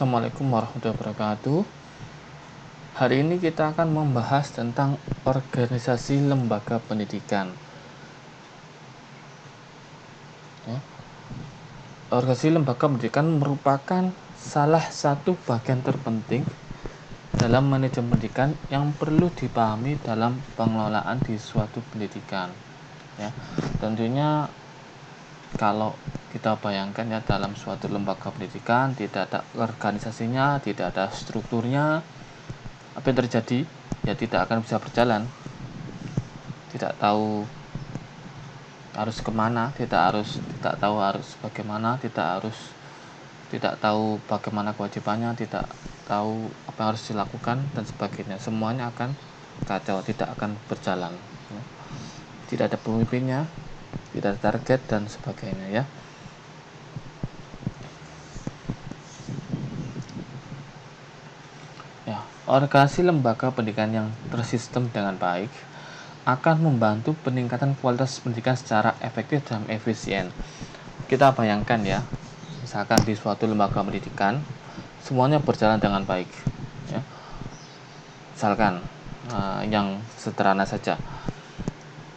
Assalamualaikum warahmatullahi wabarakatuh. Hari ini kita akan membahas tentang organisasi lembaga pendidikan. Organisasi lembaga pendidikan merupakan salah satu bagian terpenting dalam manajemen pendidikan yang perlu dipahami dalam pengelolaan di suatu pendidikan. Tentunya kalau kita bayangkan dalam suatu lembaga pendidikan tidak ada organisasinya, tidak ada strukturnya, apa yang terjadi? Tidak akan bisa berjalan. Tidak tahu harus kemana, tidak tahu harus bagaimana, tidak tahu bagaimana kewajibannya, tidak tahu apa yang harus dilakukan dan sebagainya. Semuanya akan kacau, tidak akan berjalan. Tidak ada pemimpinnya, tidak ada target dan sebagainya. Organisasi lembaga pendidikan yang tersistem dengan baik akan membantu peningkatan kualitas pendidikan secara efektif dan efisien. Kita bayangkan misalkan di suatu lembaga pendidikan semuanya berjalan dengan baik. Misalkan yang sederhana saja,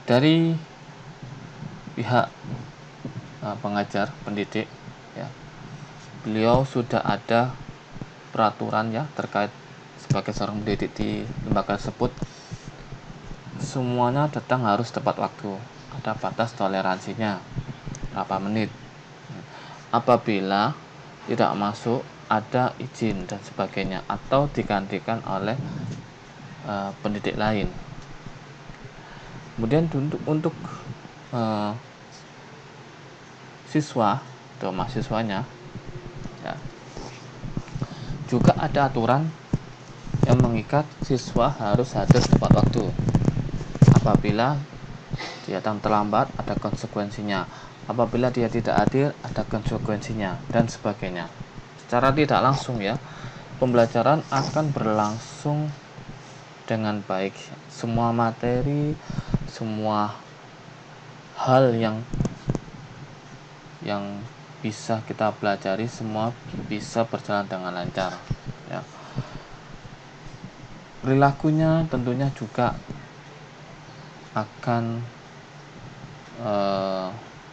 dari pihak pengajar pendidik, beliau sudah ada peraturan terkait sebagai seorang pendidik di lembaga tersebut, semuanya datang harus tepat waktu, ada batas toleransinya berapa menit. Apabila tidak masuk, ada izin dan sebagainya, atau digantikan oleh pendidik lain. Kemudian untuk siswa atau mahasiswanya juga ada aturan yang mengikat siswa harus hadir tepat waktu. Apabila dia datang terlambat, ada konsekuensinya. Apabila dia tidak hadir, ada konsekuensinya dan sebagainya. Secara tidak langsung pembelajaran akan berlangsung dengan baik. Semua materi, semua hal yang bisa kita pelajari, semua bisa berjalan dengan lancar. Perilakunya tentunya juga akan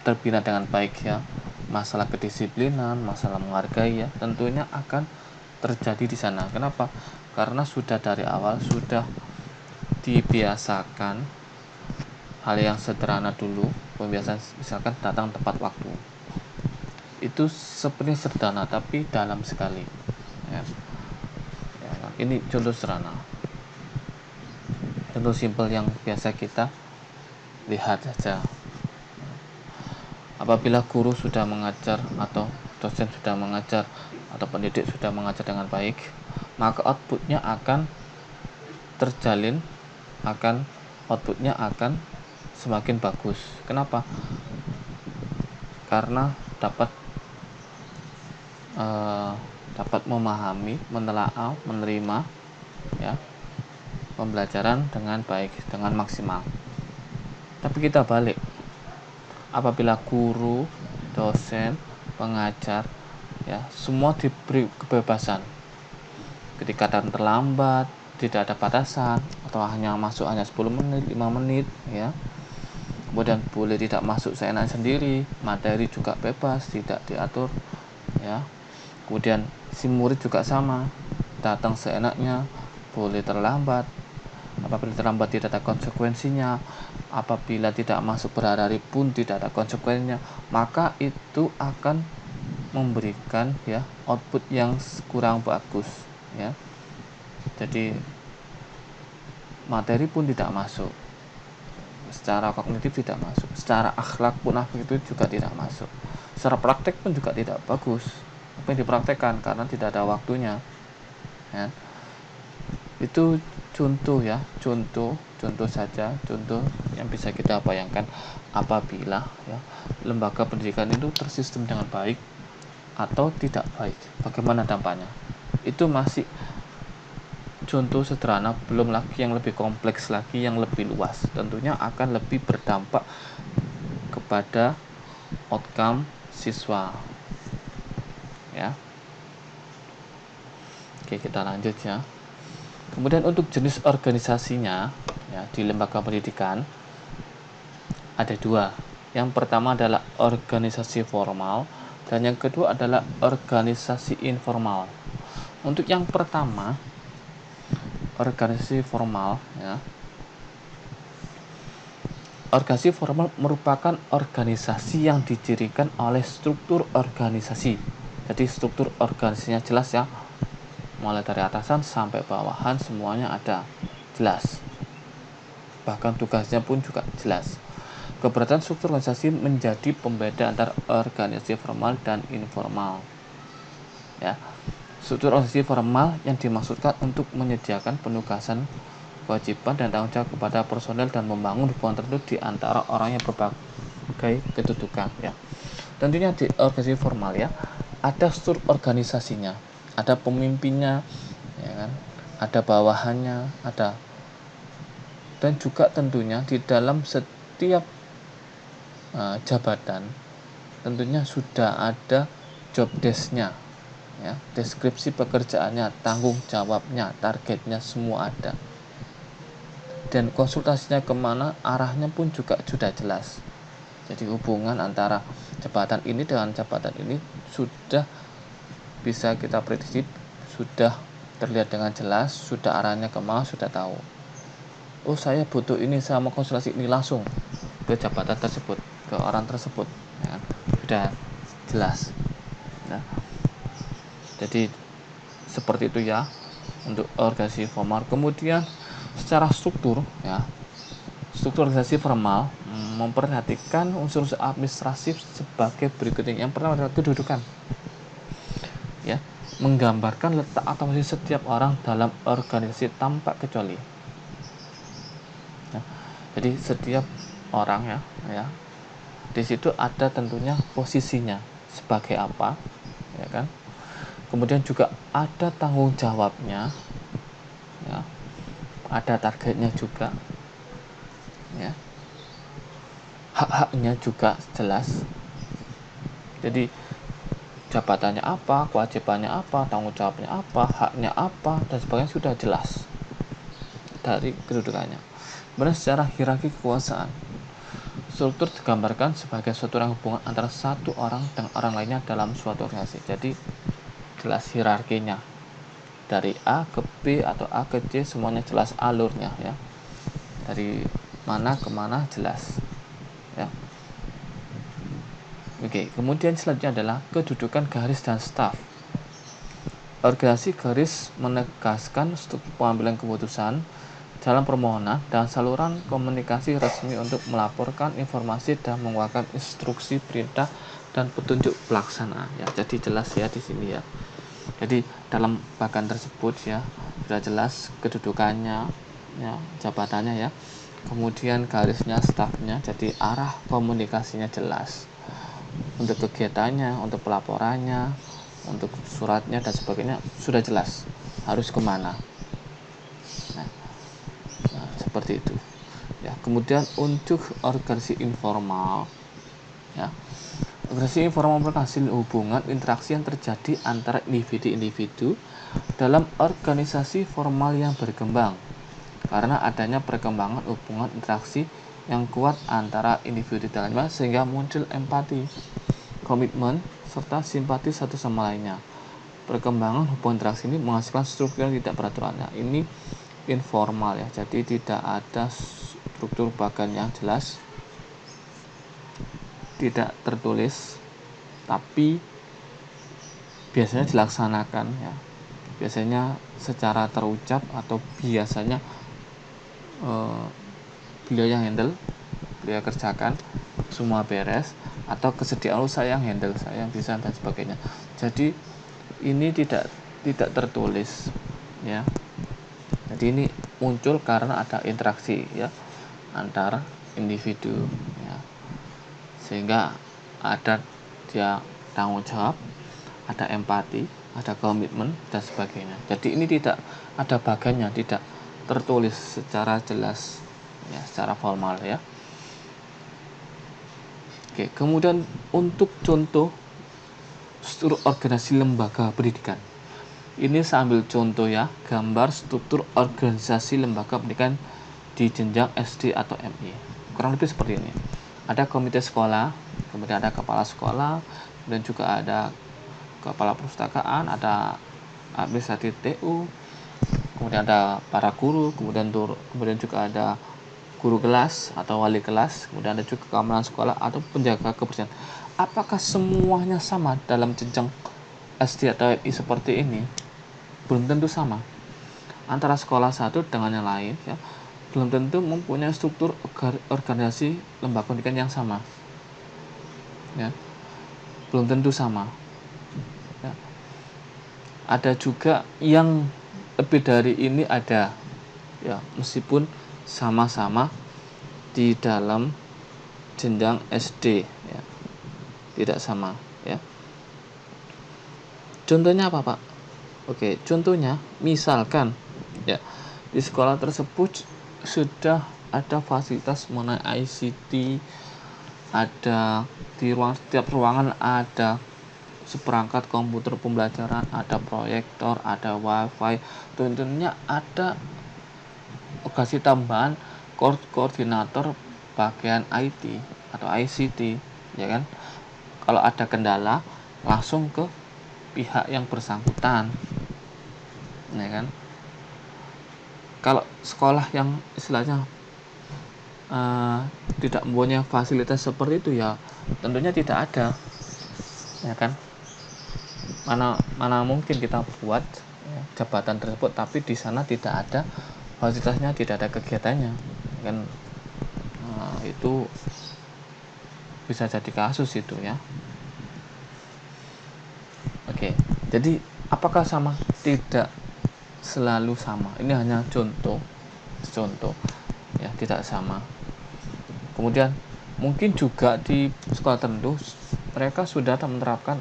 terbina dengan baik Masalah kedisiplinan, masalah menghargai tentunya akan terjadi di sana. Kenapa? Karena sudah dari awal sudah dibiasakan hal yang sederhana dulu. Pembiasaan misalkan datang tepat waktu. Itu sebenarnya sederhana tapi dalam sekali. Ini contoh sederhana. Contoh simpel yang biasa kita lihat saja. Apabila guru sudah mengajar atau dosen sudah mengajar atau pendidik sudah mengajar dengan baik, maka outputnya akan terjalin, outputnya akan semakin bagus. Kenapa? Karena dapat memahami, menelaah, menerima pembelajaran dengan baik, dengan maksimal. Tapi kita balik, apabila guru, dosen, pengajar semua diberi kebebasan, ketika datang terlambat, tidak ada batasan, atau masuk hanya 10 menit, 5 menit kemudian boleh tidak masuk seenak sendiri, materi juga bebas, tidak diatur kemudian si murid juga sama, datang seenaknya, boleh terlambat. Apabila terlambat tidak ada konsekuensinya, apabila tidak masuk berhari-hari pun tidak ada konsekuensinya, maka itu akan memberikan output yang kurang bagus Jadi materi pun tidak masuk, secara kognitif tidak masuk, secara akhlak pun itu juga tidak masuk, secara praktek pun juga tidak bagus apa yang dipraktekkan karena tidak ada waktunya. Itu contoh saja, contoh yang bisa kita bayangkan apabila lembaga pendidikan itu tersistem dengan baik atau tidak baik, bagaimana dampaknya. Itu masih contoh sederhana, belum lagi yang lebih kompleks lagi, yang lebih luas, tentunya akan lebih berdampak kepada outcome siswa Oke, kita lanjut ya. Kemudian untuk jenis organisasinya ya, di lembaga pendidikan ada dua. Yang pertama adalah organisasi formal dan yang kedua adalah organisasi informal. Untuk yang pertama, organisasi formal ya. Organisasi formal merupakan organisasi yang didirikan oleh struktur organisasi. Jadi struktur organisasinya jelas ya. Mulai dari atasan sampai bawahan semuanya ada jelas. Bahkan tugasnya pun juga jelas. Keberadaan struktur organisasi menjadi pembeda antara organisasi formal dan informal. Ya. Struktur organisasi formal yang dimaksudkan untuk menyediakan penugasan, kewajiban dan tanggung jawab kepada personel dan membangun hubungan tertentu di antara orang yang berbagai kedudukan ya. Tentunya di organisasi formal ya, ada struktur organisasinya, ada pemimpinnya ya kan, ada bawahannya, ada, dan juga tentunya di dalam setiap jabatan tentunya sudah ada job desk-nya ya, deskripsi pekerjaannya, tanggung jawabnya, targetnya semua ada, dan konsultasinya kemana arahnya pun juga sudah jelas. Jadi hubungan antara jabatan ini dengan jabatan ini sudah bisa kita prediksi, sudah terlihat dengan jelas, sudah arahnya kemana, sudah tahu. Oh, saya butuh ini, saya mau konsultasi ini, langsung ke jabatan tersebut, ke orang tersebut ya, sudah jelas ya. Jadi seperti itu ya untuk organisasi formal. Kemudian secara struktur ya, struktur organisasi formal memperhatikan unsur-unsur administratif sebagai berikut ini. Yang pertama adalah kedudukan ya, menggambarkan letak atau posisi setiap orang dalam organisasi tanpa kecuali ya. Jadi setiap orang ya di situ ada tentunya posisinya sebagai apa ya kan. Kemudian juga ada tanggung jawabnya ya, ada targetnya juga ya, hak-haknya juga jelas. Jadi jabatannya apa, kewajibannya apa, tanggung jawabnya apa, haknya apa, dan sebagainya sudah jelas dari kedudukannya. Kemudian secara hierarki kekuasaan, struktur digambarkan sebagai suatu hubungan antara satu orang dengan orang lainnya dalam suatu organisasi. Jadi jelas hierarkinya, dari A ke B atau A ke C semuanya jelas alurnya ya, dari mana ke mana jelas ya. Oke, kemudian selanjutnya adalah kedudukan garis dan staf. Organisasi garis menegaskan struktur pengambilan keputusan dalam permohonan dan saluran komunikasi resmi untuk melaporkan informasi dan mengeluarkan instruksi, perintah dan petunjuk pelaksanaan ya. Jadi jelas ya di sini ya. Jadi dalam bagian tersebut ya sudah jelas kedudukannya ya, jabatannya ya. Kemudian garisnya, stafnya, jadi arah komunikasinya jelas. Untuk kegiatannya, untuk pelaporannya, untuk suratnya dan sebagainya sudah jelas harus kemana. Nah, seperti itu ya. Kemudian untuk organisasi informal ya, organisasi informal merupakan hasil hubungan interaksi yang terjadi antara individu-individu dalam organisasi formal yang berkembang karena adanya perkembangan hubungan interaksi yang kuat antara individu dalamnya sehingga muncul empati, komitmen, serta simpati satu sama lainnya. Perkembangan hubungan interaksi ini menghasilkan struktur yang tidak beraturan. Nah, ini informal ya, jadi tidak ada struktur bagian yang jelas, tidak tertulis, tapi biasanya dilaksanakan ya, biasanya secara terucap atau biasanya beliau yang handle, beliau kerjakan semua beres, atau kesediaan saya yang handle, saya yang bisa dan sebagainya. Jadi ini tidak tertulis ya. Jadi ini muncul karena ada interaksi ya antar individu ya, sehingga ada dia tanggung jawab, ada empati, ada komitmen dan sebagainya. Jadi ini tidak ada bagannya, tidak tertulis secara jelas ya, secara formal ya. Oke, kemudian untuk contoh struktur organisasi lembaga pendidikan Ini sambil contoh ya, gambar struktur organisasi lembaga pendidikan di jenjang SD atau MI. Kurang lebih seperti ini. Ada komite sekolah, kemudian ada kepala sekolah, kemudian juga ada kepala perpustakaan, ada administratif TU, kemudian ada para guru, kemudian juga ada guru kelas atau wali kelas, kemudian ada juga keamanan sekolah atau penjaga kebersihan. Apakah semuanya sama dalam jenjang SD atau MI seperti ini? Belum tentu sama. Antara sekolah satu dengan yang lain ya, belum tentu mempunyai struktur organisasi lembaga pendidikan yang sama. Ya. Belum tentu sama. Ya. Ada juga yang lebih dari ini ada. Ya, meskipun sama-sama di dalam jenjang SD ya. Tidak sama ya. Contohnya apa, Pak? Oke, contohnya misalkan ya di sekolah tersebut sudah ada fasilitas mengenai ICT, ada di setiap ruangan ada seperangkat komputer pembelajaran, ada proyektor, ada wifi, tentunya ada lokasi tambahan koordinator bagian IT atau ICT, ya kan? Kalau ada kendala langsung ke pihak yang bersangkutan. Ya kan, kalau sekolah yang istilahnya tidak mempunyai fasilitas seperti itu ya tentunya tidak ada, ya kan. Mana mungkin kita buat ya, jabatan tersebut tapi di sana tidak ada fasilitasnya, tidak ada kegiatannya kan. Itu bisa jadi kasus itu ya. Oke, jadi apakah sama? Tidak selalu sama. Ini hanya contoh ya, tidak sama. Kemudian mungkin juga di sekolah tertentu mereka sudah menerapkan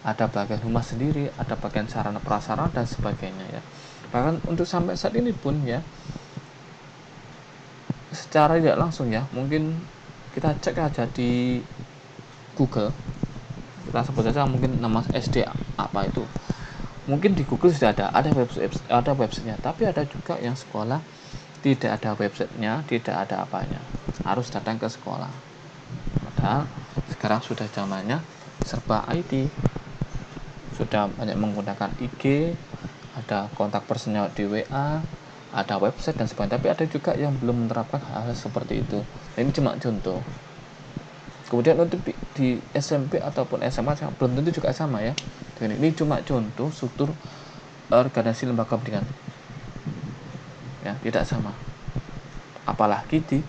ada bagian humas sendiri, ada bagian sarana prasarana dan sebagainya ya. Bahkan untuk sampai saat ini pun ya, secara tidak langsung ya, mungkin kita cek aja di Google, kita sebut saja mungkin nama SD apa itu, mungkin di Google sudah ada websitenya, tapi ada juga yang sekolah tidak ada websitenya, tidak ada apanya, harus datang ke sekolah. Padahal sekarang sudah zamannya serba IT, sudah banyak menggunakan IG, ada kontak personnya di WA, ada website dan sebagainya, tapi ada juga yang belum menerapkan hal seperti itu. Ini cuma contoh. Kemudian untuk di SMP ataupun SMA belum tentu juga sama ya. Ini cuma contoh struktur organisasi lembaga pendidikan. Ya, tidak sama. Apalagi di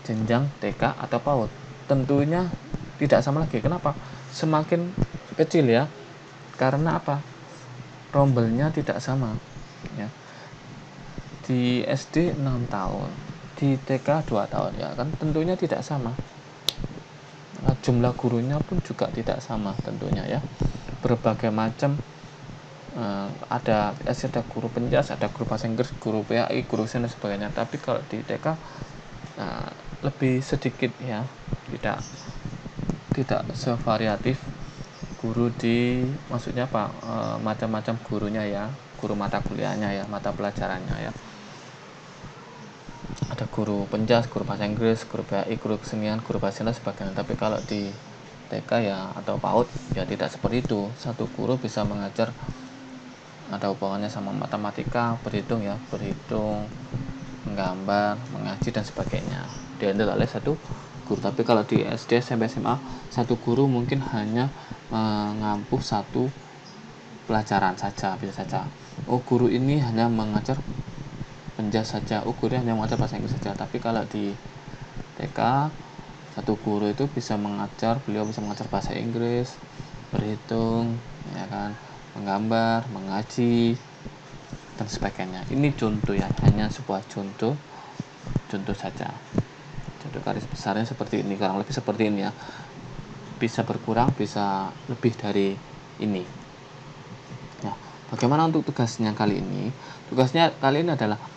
jenjang TK atau PAUD. Tentunya tidak sama lagi. Kenapa? Semakin kecil ya. Karena apa? Rombelnya tidak sama. Ya. Di SD 6 tahun, di TK 2 tahun ya kan tentunya tidak sama. Jumlah gurunya pun juga tidak sama tentunya ya, berbagai macam, ada guru penjas, ada guru bahasa Inggris, guru PAI, guru dan sebagainya. Tapi kalau di TK lebih sedikit ya, tidak sevariatif guru di, maksudnya apa, macam-macam gurunya ya, guru mata kuliahnya ya, mata pelajarannya ya. Ada guru penjas, guru bahasa Inggris, guru PAI, guru kesenian, guru bahasa dan sebagainya. Tapi kalau di TK ya atau PAUD ya tidak seperti itu. Satu guru bisa mengajar, ada hubungannya sama matematika, berhitung, menggambar, mengaji dan sebagainya, dihandle oleh satu guru. Tapi kalau di SD sampai SMA, satu guru mungkin hanya mengampu satu pelajaran saja, bisa saja. Guru ini hanya mengajar penjas saja, guru hanya mengajar bahasa Inggris saja. Tapi kalau di TK, satu guru itu beliau bisa mengajar bahasa Inggris, berhitung, ya kan, menggambar, mengaji dan sebagainya. Ini contoh ya, hanya sebuah contoh saja. Contoh garis besarnya seperti ini, kurang lebih seperti ini ya. Bisa berkurang, bisa lebih dari ini. Ya, bagaimana untuk tugasnya kali ini? Tugasnya kali ini adalah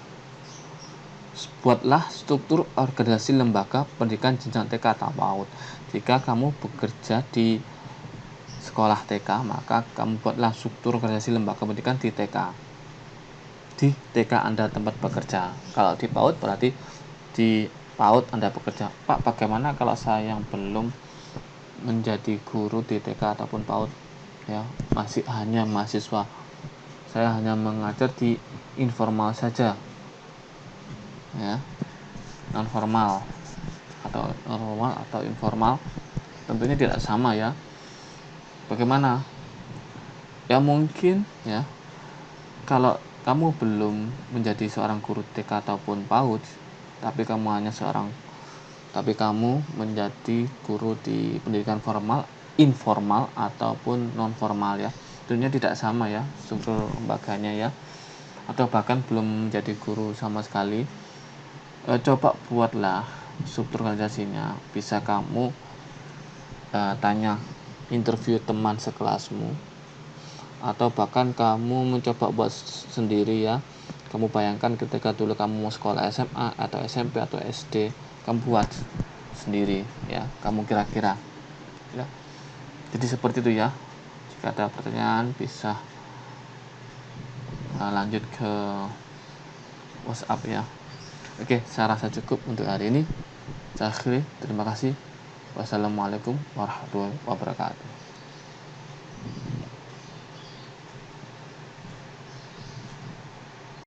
buatlah struktur organisasi lembaga pendidikan jenjang TK atau PAUD. Jika kamu bekerja di sekolah TK, maka kamu buatlah struktur organisasi lembaga pendidikan di TK. Di TK Anda tempat bekerja. Kalau di PAUD berarti di PAUD Anda bekerja. Pak, bagaimana kalau saya yang belum menjadi guru di TK ataupun PAUD, ya, masih hanya mahasiswa, saya hanya mengajar di informal saja, ya, non formal atau informal, tentunya tidak sama ya. Bagaimana? Ya mungkin ya, kalau kamu belum menjadi seorang guru TK ataupun PAUD, tapi kamu menjadi guru di pendidikan formal, informal ataupun non formal ya, tentunya tidak sama ya struktur lembaganya ya. Atau bahkan belum menjadi guru sama sekali, coba buatlah struktur organisasinya. Bisa kamu tanya, interview teman sekelasmu, atau bahkan kamu mencoba buat sendiri ya. Kamu bayangkan ketika dulu kamu mau sekolah SMA atau SMP atau SD, kamu buat sendiri ya, kamu kira-kira ya. Jadi seperti itu ya. Jika ada pertanyaan bisa lanjut ke WhatsApp ya. Oke, saya rasa cukup untuk hari ini. Saya akhiri, terima kasih. Wassalamualaikum warahmatullahi wabarakatuh.